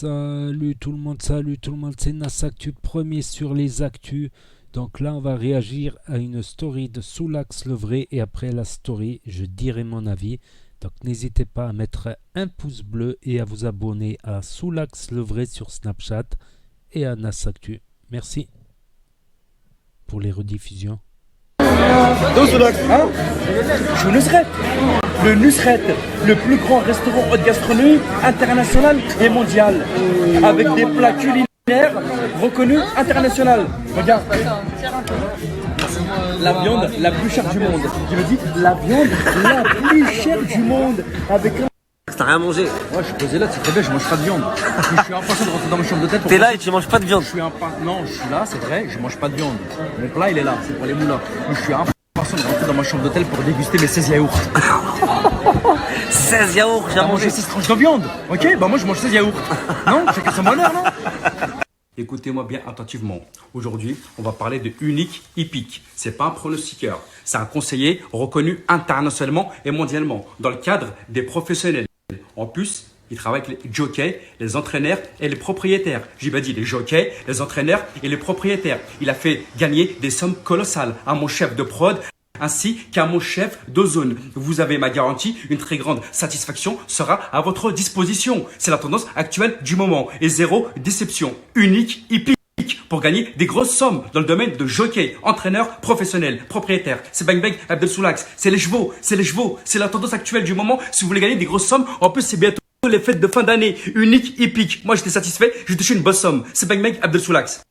salut tout le monde, c'est Nasactu, premier sur les actus. Donc là, on va réagir à une story de Soulax le vrai et après la story, je dirai mon avis. Donc n'hésitez pas à mettre un pouce bleu et à vous abonner à Soulax le vrai sur Snapchat et à Nasactu. Merci pour les rediffusions. Donc Soulax, hein? Je suis au Nusret. Le Nusret, le plus grand restaurant haute gastronomie international et mondial, avec des plats culinaires reconnus international. Regarde, la viande la plus chère du monde. Je me dis, la viande la plus chère du monde, avec un... T'as rien mangé. Ouais, je suis posé là, c'est très bien, je mange pas de viande. Je suis impatient de rentrer dans ma chambre d'hôtel. T'es là et tu manges pas de viande. Non, je suis là, c'est vrai, je mange pas de viande. Mon plat, il est là, c'est pour les moulins. Mais je suis impatient de rentrer dans ma chambre d'hôtel pour déguster mes 16 yaourts. 16 yaourts, j'ai mangé 6 tranches de viande. Ok, bah moi je mange 16 yaourts. Non, chacun son bonheur, non? Écoutez-moi bien attentivement. Aujourd'hui, on va parler de Unique Hippique. C'est pas un pronostiqueur, c'est un conseiller reconnu internationalement et mondialement dans le cadre des professionnels. En plus, il travaille avec les jockeys, les entraîneurs et les propriétaires. J'ai bien dit les jockeys, les entraîneurs et les propriétaires. Il a fait gagner des sommes colossales à mon chef de prod ainsi qu'à mon chef d'Ozone. Vous avez ma garantie, une très grande satisfaction sera à votre disposition. C'est la tendance actuelle du moment et zéro déception. Unique hippique pour gagner des grosses sommes dans le domaine de jockey, entraîneur, professionnel, propriétaire. C'est Bang Bang Abdel Soulax. C'est les chevaux, c'est la tendance actuelle du moment. Si vous voulez gagner des grosses sommes, en plus c'est bientôt les fêtes de fin d'année. Unique hippique. Moi j'étais satisfait, j'ai touché une bonne somme. C'est Bang Bang Abdel Soulax.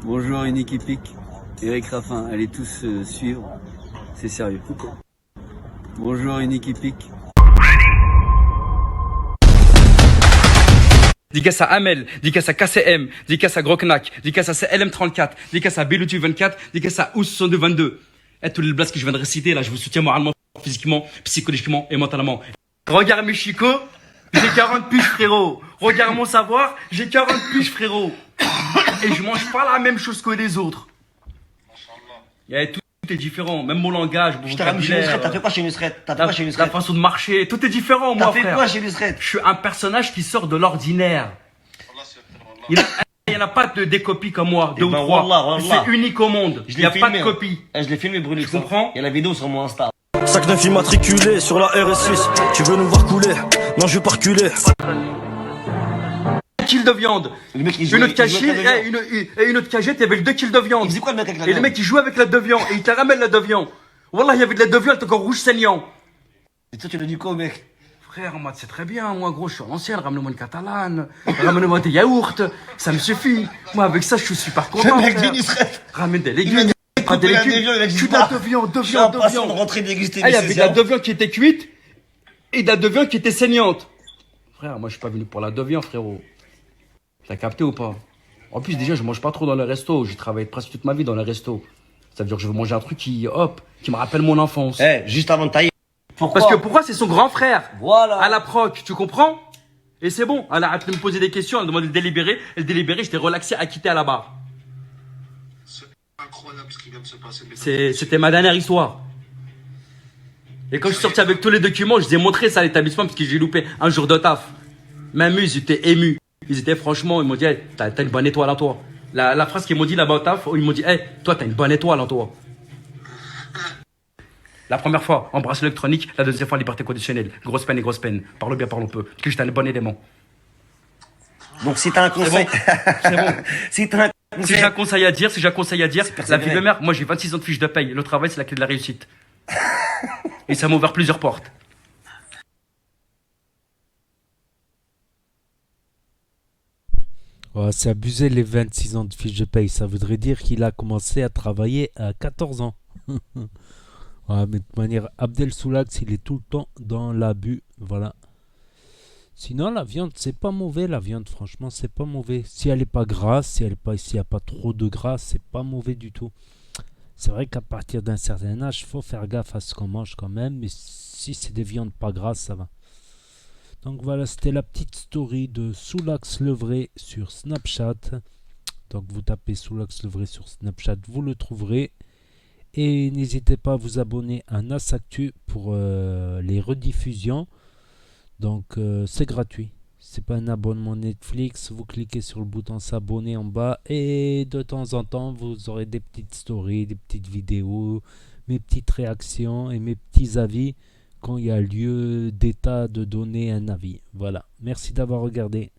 Bonjour Unique Hippique, Eric Raffin, allez tous suivre, c'est sérieux. Bonjour Unique Hippique. Dédicace à Amel, dédicace à KCM, dédicace à Groknak, dédicace à CLM34, dédicace à Belutu 24, dédicace à Ous 22. Et tous les blagues que je viens de réciter, là, je vous soutiens moralement, physiquement, psychologiquement et mentalement. Regarde mes chicots, j'ai 40 piges, frérot. Regarde mon savoir, j'ai 40 piges, frérot. Et je mange pas la même chose que les autres. Tout est différent, même mon langage, mon Je t'ai ramené chez Nusret, t'as fait quoi chez Nusret? T'as fait quoi chez Nusret? la façon de marcher, tout est différent, moi, T'as fait frère. quoi chez Nusret? Je suis un personnage qui sort de l'ordinaire. Il n'y en a pas des copies comme moi, deux ou ben, trois. wallah. C'est unique au monde. Il n'y a pas de copie. Je l'ai filmé, Brulux. Tu comprends? Il y a la vidéo sur mon Insta. Sac neuf immatriculé sur la RS6. Tu veux nous voir couler? Non, je veux pas reculer. 2 kilos de viande. Le mec, il Une jouait- autre il jouait cachette, avec la viande. une autre cagette, il y avait 2 kilos de viande. Il faisait quoi le mec avec la Et le viande? mec, il joue avec la de viande. Et il te ramène la de viande. Wallah, il y avait de la de viande, elle était encore rouge saignant. Et toi, tu l'as dit quoi, mec? Frère, moi, c'est très bien. Moi, gros, je suis à l'ancienne. Ramène-moi une catalane. Ramène-moi des yaourts. Ça me suffit. Moi, avec ça, je suis super content. Le mec frère. du Nusret. Ramène des Il m'a légumes. dit, Pas des couper la légumes. de viande, il a dit, Je suis de la de viande, de Je suis viande, de impatient de viande. rentrer déguster Ah, il y mes avait de 16 la yaourts. de viande qui était cuite et de la de viande qui était saignante. Frère, moi, je suis pas venu pour la de viande, frérot. T'as capté ou pas? En plus, déjà, je mange pas trop dans le resto. J'ai travaillé presque toute ma vie dans le resto. Ça veut dire que je veux manger un truc qui, hop, qui me rappelle mon enfance. Eh, juste avant de tailler. Pourquoi? Parce que pourquoi c'est son grand frère? Voilà. À la proc, tu comprends? Et c'est bon. Elle a arrêté de me poser des questions, elle demande de délibérer. Elle délibérait, j'étais relaxé à quitter à la barre. Incroyable ce qui vient de se passer. C'était ma dernière histoire. Et quand je suis sorti avec tous les documents, je les ai montrés ça à l'établissement parce que j'ai loupé un jour de taf. Même eux, ils étaient émus. Ils étaient franchement, ils m'ont dit, hey, t'as une bonne étoile en toi. La phrase qu'ils m'ont dit là-bas au taf, ils m'ont dit, hey, toi, t'as une bonne étoile en toi. La première fois, en bracelet électronique. La deuxième fois, en liberté conditionnelle. Grosse peine et grosse peine. Parle bien, parle peu. Parce que j'étais un bon élément. Donc, si t'as un conseil. C'est bon. Si t'as un Si conseil. j'ai un conseil à dire, la persévérer. vie de mère, moi j'ai 26 ans de fiche de paye. Le travail, c'est la clé de la réussite. Et ça m'a ouvert plusieurs portes. Ouais, c'est abusé les 26 ans de fiche de paye. Ça voudrait dire qu'il a commencé à travailler à 14 ans. Ouais, mais de toute manière, Abdel Soulax, il est tout le temps dans l'abus. Voilà. Sinon, la viande, c'est pas mauvais. La viande, franchement, c'est pas mauvais. Si elle est pas grasse, s'il n'y a pas trop de gras, c'est pas mauvais du tout. C'est vrai qu'à partir d'un certain âge, il faut faire gaffe à ce qu'on mange quand même. Mais si c'est des viandes pas grasses, ça va. Donc voilà, c'était la petite story de Soulax le vrai sur Snapchat. Donc vous tapez Soulax le vrai sur Snapchat, vous le trouverez. Et n'hésitez pas à vous abonner à Nasactu pour les rediffusions. Donc c'est gratuit. c'est pas un abonnement Netflix, vous cliquez sur le bouton s'abonner en bas et de temps en temps vous aurez des petites stories, des petites vidéos, mes petites réactions et mes petits avis quand il y a lieu d'état de donner un avis. Voilà, merci d'avoir regardé.